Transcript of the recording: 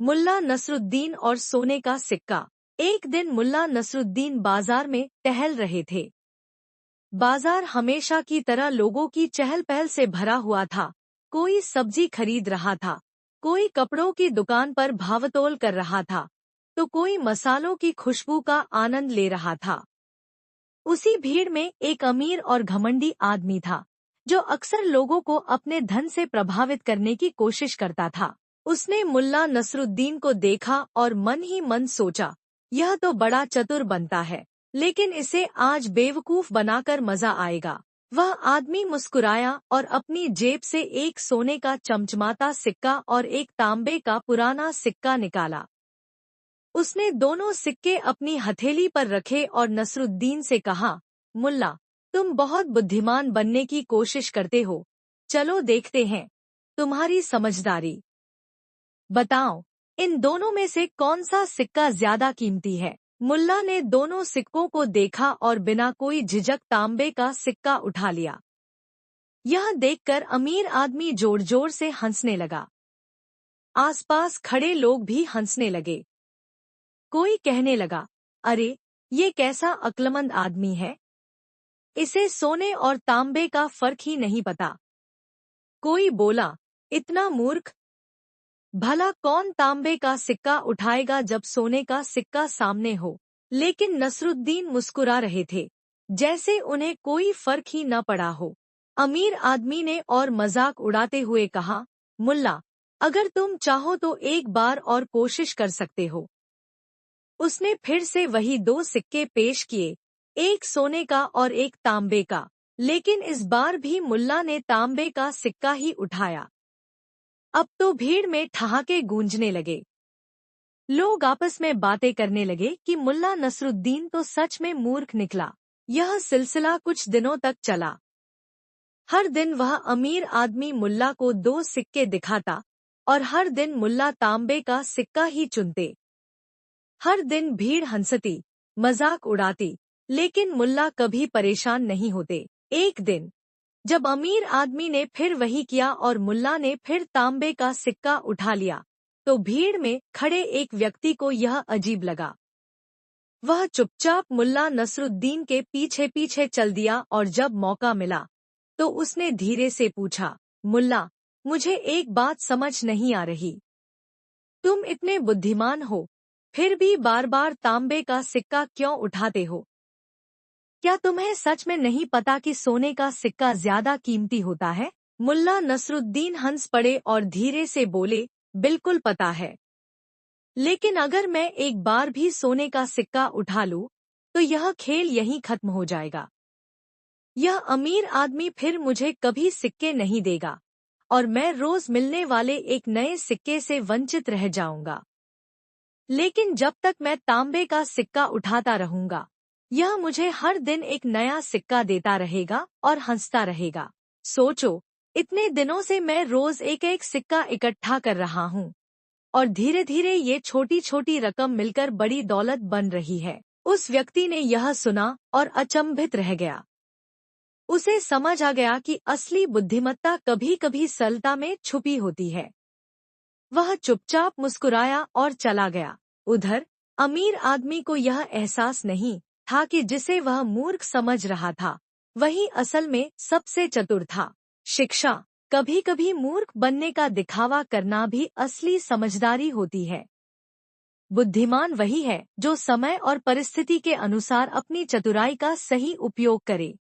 मुल्ला नसरुद्दीन और सोने का सिक्का। एक दिन मुल्ला नसरुद्दीन बाजार में टहल रहे थे। बाजार हमेशा की तरह लोगों की चहल पहल से भरा हुआ था। कोई सब्जी खरीद रहा था, कोई कपड़ों की दुकान पर भावतोल कर रहा था, तो कोई मसालों की खुशबू का आनंद ले रहा था। उसी भीड़ में एक अमीर और घमंडी आदमी था, जो अक्सर लोगों को अपने धन से प्रभावित करने की कोशिश करता था। उसने मुल्ला नसरुद्दीन को देखा और मन ही मन सोचा, यह तो बड़ा चतुर बनता है, लेकिन इसे आज बेवकूफ बनाकर मजा आएगा। वह आदमी मुस्कुराया और अपनी जेब से एक सोने का चमचमाता सिक्का और एक तांबे का पुराना सिक्का निकाला। उसने दोनों सिक्के अपनी हथेली पर रखे और नसरुद्दीन से कहा, मुल्ला, तुम बहुत बुद्धिमान बनने की कोशिश करते हो। चलो देखते हैं तुम्हारी समझदारी। बताओ, इन दोनों में से कौन सा सिक्का ज्यादा कीमती है? मुल्ला ने दोनों सिक्कों को देखा और बिना कोई झिझक तांबे का सिक्का उठा लिया। यह देखकर अमीर आदमी जोर जोर से हंसने लगा। आसपास खड़े लोग भी हंसने लगे। कोई कहने लगा, अरे, ये कैसा अक्लमंद आदमी है, इसे सोने और तांबे का फर्क ही नहीं पता। कोई बोला, इतना मूर्ख, भला कौन तांबे का सिक्का उठाएगा जब सोने का सिक्का सामने हो। लेकिन नसरुद्दीन मुस्कुरा रहे थे, जैसे उन्हें कोई फर्क ही न पड़ा हो। अमीर आदमी ने और मजाक उड़ाते हुए कहा, मुल्ला, अगर तुम चाहो तो एक बार और कोशिश कर सकते हो। उसने फिर से वही दो सिक्के पेश किए, एक सोने का और एक तांबे का, लेकिन इस बार भी मुल्ला ने तांबे का सिक्का ही उठाया। अब तो भीड़ में ठहाके गूंजने लगे। लोग आपस में बातें करने लगे कि मुल्ला नसरुद्दीन तो सच में मूर्ख निकला। यह सिलसिला कुछ दिनों तक चला। हर दिन वह अमीर आदमी मुल्ला को दो सिक्के दिखाता और हर दिन मुल्ला तांबे का सिक्का ही चुनते। हर दिन भीड़ हंसती, मजाक उड़ाती, लेकिन मुल्ला कभी परेशान नहीं होते। एक दिन जब अमीर आदमी ने फिर वही किया और मुल्ला ने फिर तांबे का सिक्का उठा लिया, तो भीड़ में खड़े एक व्यक्ति को यह अजीब लगा। वह चुपचाप मुल्ला नसरुद्दीन के पीछे पीछे चल दिया और जब मौका मिला तो उसने धीरे से पूछा, मुल्ला, मुझे एक बात समझ नहीं आ रही। तुम इतने बुद्धिमान हो, फिर भी बार बार तांबे का सिक्का क्यों उठाते हो? क्या तुम्हें सच में नहीं पता कि सोने का सिक्का ज्यादा कीमती होता है? मुल्ला नसरुद्दीन हंस पड़े और धीरे से बोले, बिल्कुल पता है, लेकिन अगर मैं एक बार भी सोने का सिक्का उठा लूं, तो यह खेल यहीं खत्म हो जाएगा। यह अमीर आदमी फिर मुझे कभी सिक्के नहीं देगा और मैं रोज मिलने वाले एक नए सिक्के से वंचित रह जाऊंगा। लेकिन जब तक मैं तांबे का सिक्का उठाता रहूंगा, यह मुझे हर दिन एक नया सिक्का देता रहेगा और हंसता रहेगा। सोचो, इतने दिनों से मैं रोज एक एक सिक्का इकट्ठा कर रहा हूँ और धीरे धीरे ये छोटी छोटी रकम मिलकर बड़ी दौलत बन रही है। उस व्यक्ति ने यह सुना और अचंभित रह गया। उसे समझ आ गया कि असली बुद्धिमत्ता कभी कभी सरलता में छुपी होती है। वह चुपचाप मुस्कुराया और चला गया। उधर अमीर आदमी को यह एहसास नहीं था कि जिसे वह मूर्ख समझ रहा था, वही असल में सबसे चतुर था। शिक्षा, कभी कभी मूर्ख बनने का दिखावा करना भी असली समझदारी होती है। बुद्धिमान वही है जो समय और परिस्थिति के अनुसार अपनी चतुराई का सही उपयोग करे।